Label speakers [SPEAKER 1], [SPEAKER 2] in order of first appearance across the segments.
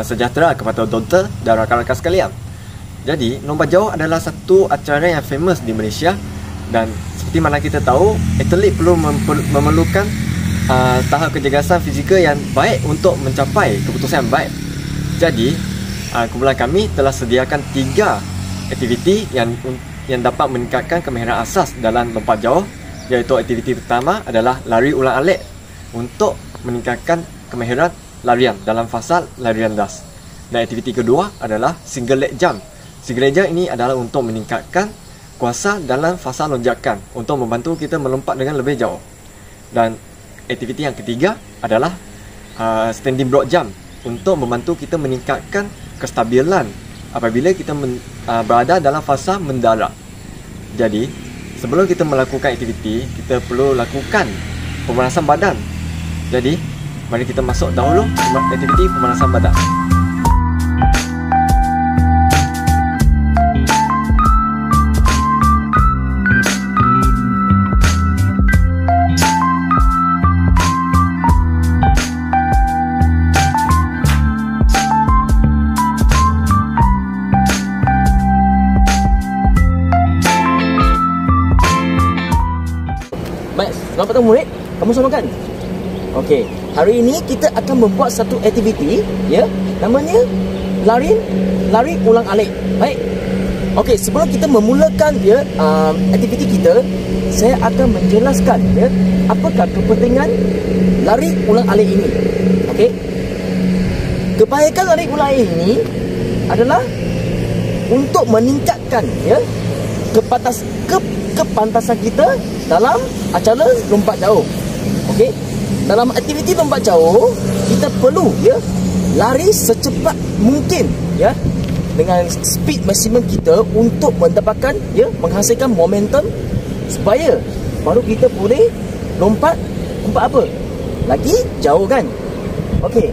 [SPEAKER 1] sejahtera kepada doktor dan rakan-rakan sekalian. Jadi, lompat jauh adalah satu acara yang famous di Malaysia, dan seperti mana kita tahu, atlet perlu memerlukan tahap kecergasan fizikal yang baik untuk mencapai keputusan yang baik. Jadi, kumpulan kami telah sediakan 3 aktiviti yang dapat meningkatkan kemahiran asas dalam lompat jauh, iaitu aktiviti pertama adalah lari ulang-alik untuk meningkatkan kemahiran larian dalam fasa larian das. Dan aktiviti kedua adalah single leg jump. Single leg jump ini adalah untuk meningkatkan kuasa dalam fasa lonjakan untuk membantu kita melompat dengan lebih jauh. Dan aktiviti yang ketiga adalah standing broad jump untuk membantu kita meningkatkan kestabilan apabila kita berada dalam fasa mendarat. Jadi, sebelum kita melakukan aktiviti, kita perlu lakukan pemanasan badan. Jadi, mari kita masuk dahulu aktiviti pemanasan badan.
[SPEAKER 2] Baik, selamat petang murid. Kamu sama kan? Okey, hari ini kita akan membuat satu aktiviti, ya, namanya lari ulang alik. Baik. Okey, sebelum kita memulakan aktiviti kita, saya akan menjelaskan apakah kepentingan lari ulang alik ini. Okey. Kebaikan lari ulang alik ini adalah untuk meningkatkan kepantasan kita dalam acara lompat jauh. Okey. Dalam aktiviti lompat jauh, kita perlu lari secepat mungkin dengan speed maksimum kita untuk mendapatkan menghasilkan momentum supaya baru kita boleh lompat apa? Lagi jauh kan? Okey.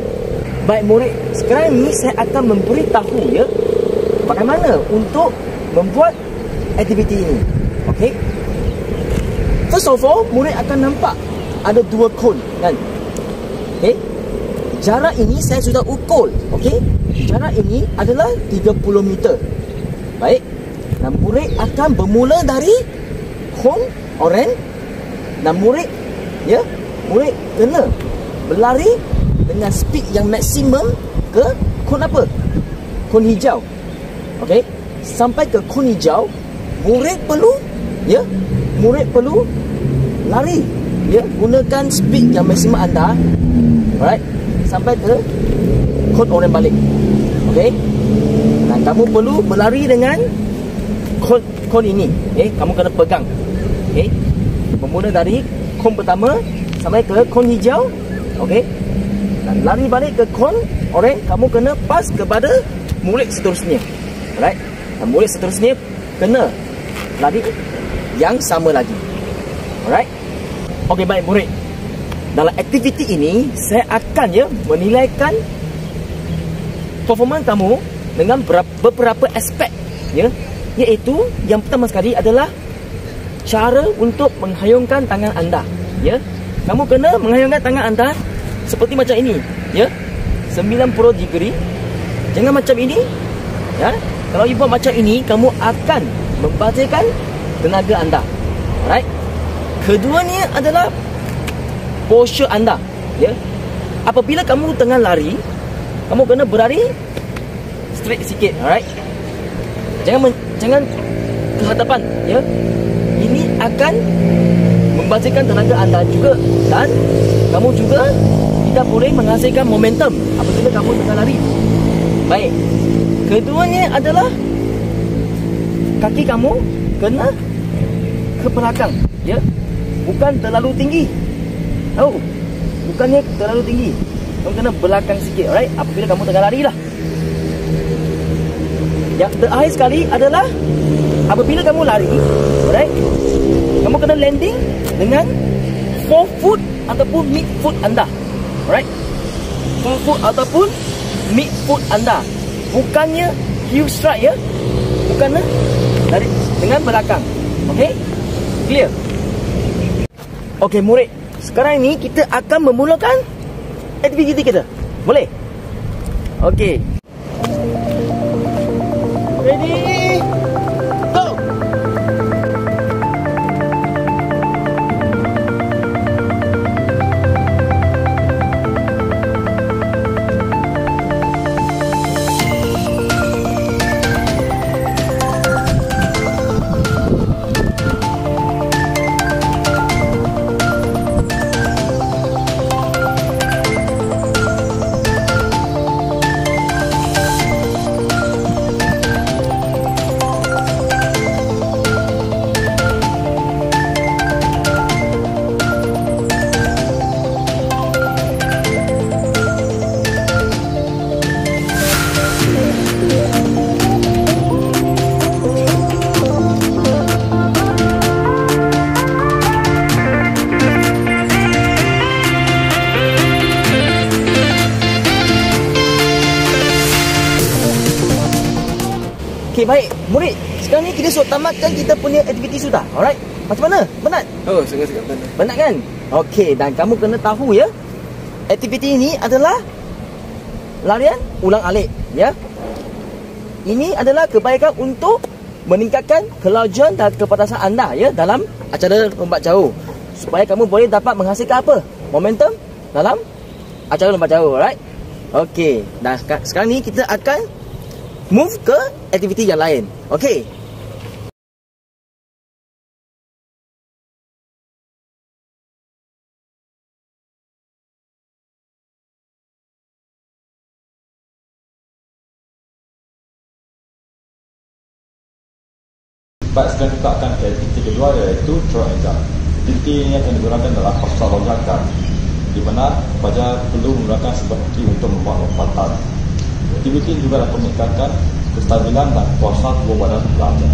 [SPEAKER 2] Baik murid, sekarang ni saya akan memberitahu bagaimana untuk membuat aktiviti ini. Okey. First of all, murid akan nampak ada 2 kon kan. Okey. Jarak ini saya sudah ukur. Okey. Jarak ini adalah 30 meter. Baik. Dan murid akan bermula dari kon oren, dan murid kena berlari dengan speed yang maksimum ke kon apa? Kon hijau. Okey. Sampai ke kon hijau, murid perlu lari gunakan speed yang maksimum anda, alright, sampai ke kon oren balik. Okey. Dan kamu perlu berlari dengan kon ini. Kamu kena pegang. Okey. Bermula dari kon pertama sampai ke kon hijau. Okey. Dan lari balik ke kon oren, kamu kena pas kepada murid seterusnya. Alright. Dan murid seterusnya kena lari yang sama lagi. Alright. Okey, baik murid. Dalam aktiviti ini, saya akan menilaikan performa kamu dengan beberapa aspek, iaitu yang pertama sekali adalah cara untuk menghayungkan tangan anda. Kamu kena menghayungkan tangan anda seperti macam ini, 90 degree. Jangan macam ini. Kalau you buat macam ini, kamu akan membazirkan tenaga anda. Alright. Keduanya adalah posture anda. Apabila kamu tengah lari, kamu kena berlari straight sikit. Alright. Jangan ke hadapan. Ini akan membazirkan tenaga anda juga, dan kamu juga tidak boleh menghasilkan momentum apabila kamu tengah lari. Baik. Keduanya adalah kaki kamu kena ke belakang. Bukan terlalu tinggi. Bukannya terlalu tinggi. Kamu kena belakang sikit, alright? Apabila kamu tengah lari lah. Yang terakhir sekali adalah apabila kamu lari, alright, kamu kena landing dengan forefoot ataupun midfoot anda. Alright? Forefoot ataupun midfoot anda. Bukannya heel strike, bukannya lari dengan belakang. Okey? Clear? Okey murid, sekarang ini kita akan memulakan aktiviti kita. Boleh? Okey. Ready? Go! Okey, baik. Murid, sekarang ni kita sudah tamatkan kita punya aktiviti sudah. Alright? Macam mana? Penat?
[SPEAKER 3] Oh, sangat-sangat penat.
[SPEAKER 2] Penat kan? Okey, dan kamu kena tahu ya, aktiviti ini adalah larian ulang-alik, ya. Ini adalah kebaikan untuk meningkatkan kelajuan dan kepantasan anda ya dalam acara lompat jauh, supaya kamu boleh dapat menghasilkan apa? Momentum dalam acara lompat jauh, alright? Okey, dan sekarang ni kita akan move ke aktiviti yang lain. Okey.
[SPEAKER 4] Baik, sekarang kita akan ke aktiviti kedua, iaitu throw and jump. Aktiviti ini akan digunakan dalam fasa lonjakan, di mana pelajar perlu menggunakan sebuah kaki untuk membuat lompatan. Aktiviti ini juga dapat meningkatkan kestabilan dan kuasa tubuh badan pelajar.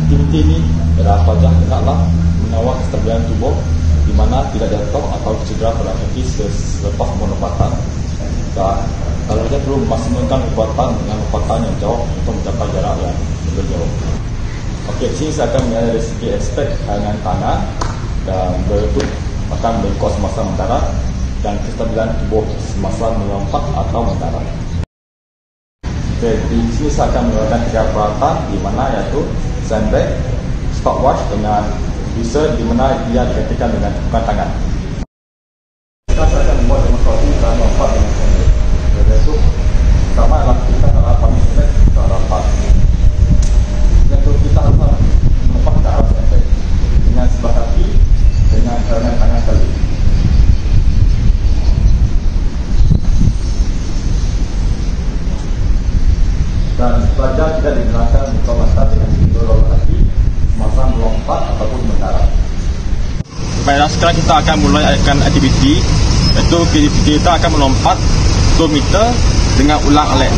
[SPEAKER 4] Aktiviti ini adalah pelajar hendaklah mengawal kestabilan tubuh, di mana tidak jatuh atau cedera pada kaki selepas lompatan. Dan pelajar perlu memaksimalkan kekuatan dengan lompatan yang jauh untuk mencapai jarak yang lebih jauh. Okey, di sini saya akan mengenai dari segi aspek dengan tangan dan berlutut akan berkuat semasa mendarat dan kestabilan tubuh semasa melompat atau mendarat. Okey, di sini saya akan menggunakan 3 peralatan, di mana iaitu sandbag, stopwatch dengan visor, di mana dia diketikkan dengan tepukan tangan. Sekarang saya akan membuat demonstrasi dalam lompat dengan sandbag. Iaitu pertama adalah kita adalah punishment dan lompat. Iaitu kita harus melompat ke arah sandbag dengan sebelah kaki dengan tangan kali. Dan pelajar tidak digunakan untuk mata dengan mendorong kaki semasa melompat ataupun mendarat. Baiklah, sekarang kita akan mulakan aktiviti, iaitu kita akan melompat 10 meter dengan ulang-alik.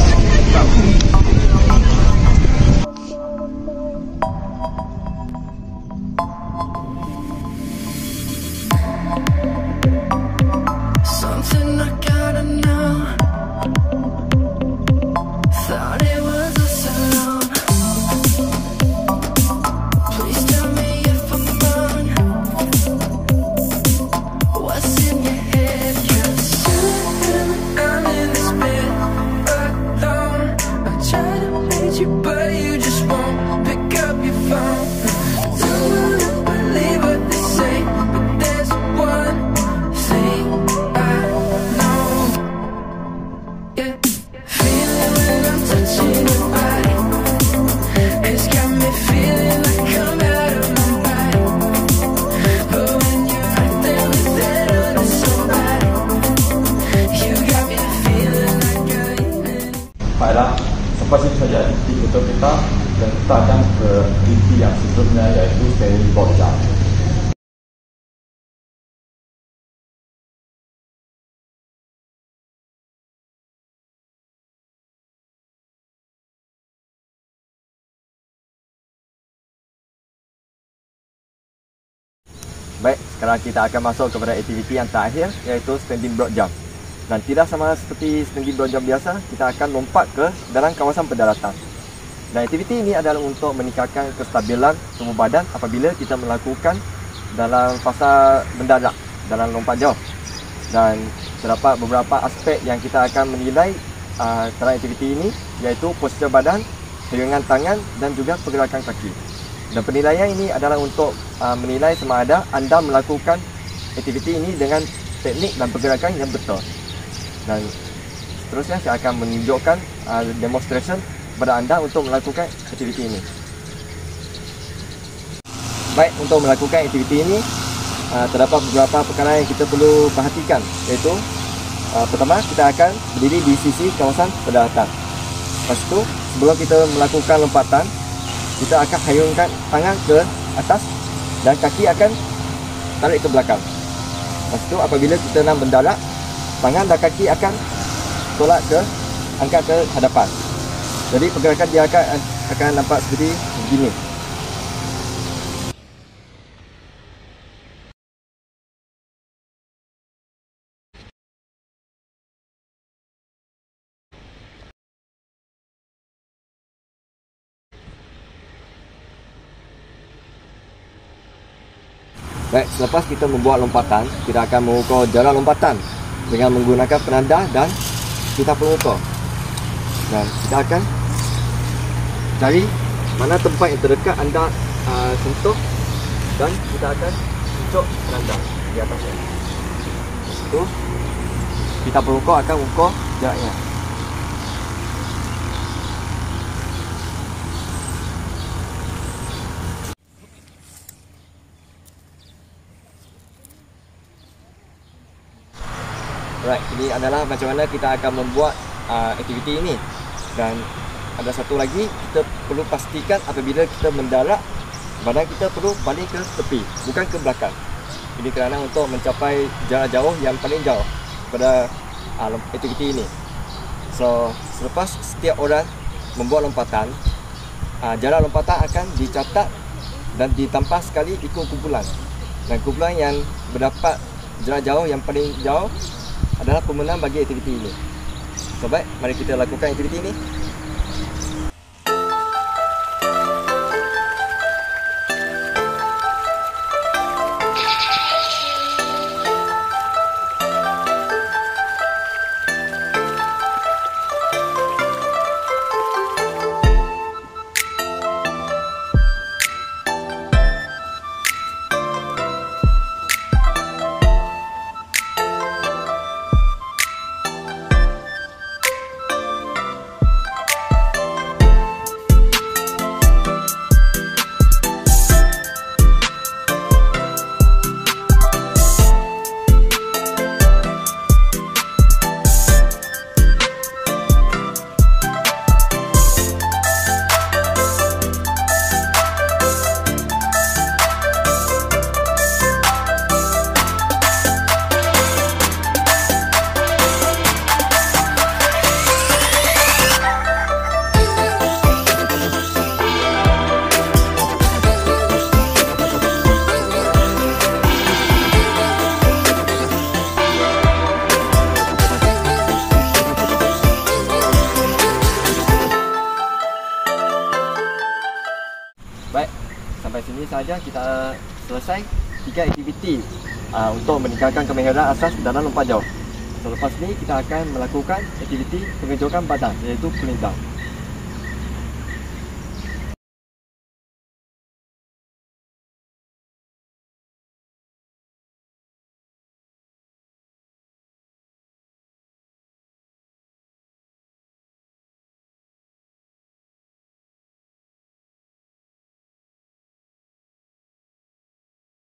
[SPEAKER 5] Something I gotta know. Thought it was us alone. Please tell me if I'm wrong. What's in your head? 'Cause I'm in this bed alone. I try to reach you, but you just won't pick up your phone. Don't wanna believe what they say, but there's one thing I know. Yeah. Feeling when I'm touching your body, it's got me feeling like I'm out of my mind. But when you're right there with that other somebody, you got me feeling like
[SPEAKER 4] Baiklah, sampai sini saja aktiviti kita dan kita akan ke aktiviti yang seterusnya, iaitu standing broad jump.
[SPEAKER 1] Baik, sekarang kita akan masuk kepada aktiviti yang terakhir, iaitu standing broad jump. Dan tidak sama seperti standing broad jump biasa, kita akan lompat ke dalam kawasan pendaratan. Dan aktiviti ini adalah untuk meningkatkan kestabilan tubuh badan apabila kita melakukan dalam fasa mendarat dalam lompat jauh. Dan terdapat beberapa aspek yang kita akan menilai dalam aktiviti ini, iaitu postur badan, pegangan tangan dan juga pergerakan kaki. Dan penilaian ini adalah untuk menilai sama ada anda melakukan aktiviti ini dengan teknik dan pergerakan yang betul. Dan seterusnya saya akan menunjukkan demonstration kepada anda untuk melakukan aktiviti ini. Baik, untuk melakukan aktiviti ini terdapat beberapa perkara yang kita perlu perhatikan, iaitu pertama, kita akan berdiri di sisi kawasan pendaratan. Lepas itu, sebelum kita melakukan lompatan, kita akan hayungkan tangan ke atas dan kaki akan tarik ke belakang. Lepas itu, apabila kita nak mendarat, tangan dan kaki akan tolak ke, angkat ke hadapan. Jadi pergerakan dia akan nampak seperti begini. Baik, selepas kita membuat lompatan, kita akan mengukur jarak lompatan dengan menggunakan penanda dan kita pengukur. Dan kita akan cari mana tempat yang terdekat anda sentuh dan kita akan tunjuk penanda di atasnya. Itu kita pengukur akan ukur jaraknya. Alright, ini adalah macam mana kita akan membuat aktiviti ini. Dan ada satu lagi, kita perlu pastikan apabila kita mendarat, badan kita perlu paling ke tepi, bukan ke belakang. Ini kerana untuk mencapai jarak jauh yang paling jauh pada aktiviti ini. So, selepas setiap orang membuat lompatan, jarak lompatan akan dicatat dan ditambah sekali ikut kumpulan. Dan kumpulan yang berdapat jarak jauh yang paling jauh adalah pemenang bagi aktiviti ini. So, baik, mari kita lakukan aktiviti ini. Baik, sampai sini saja kita selesai 3 aktiviti untuk meningkatkan kemahiran asas dalam lompat jauh. Selepas ini kita akan melakukan aktiviti pengejokan badan, iaitu pulling down.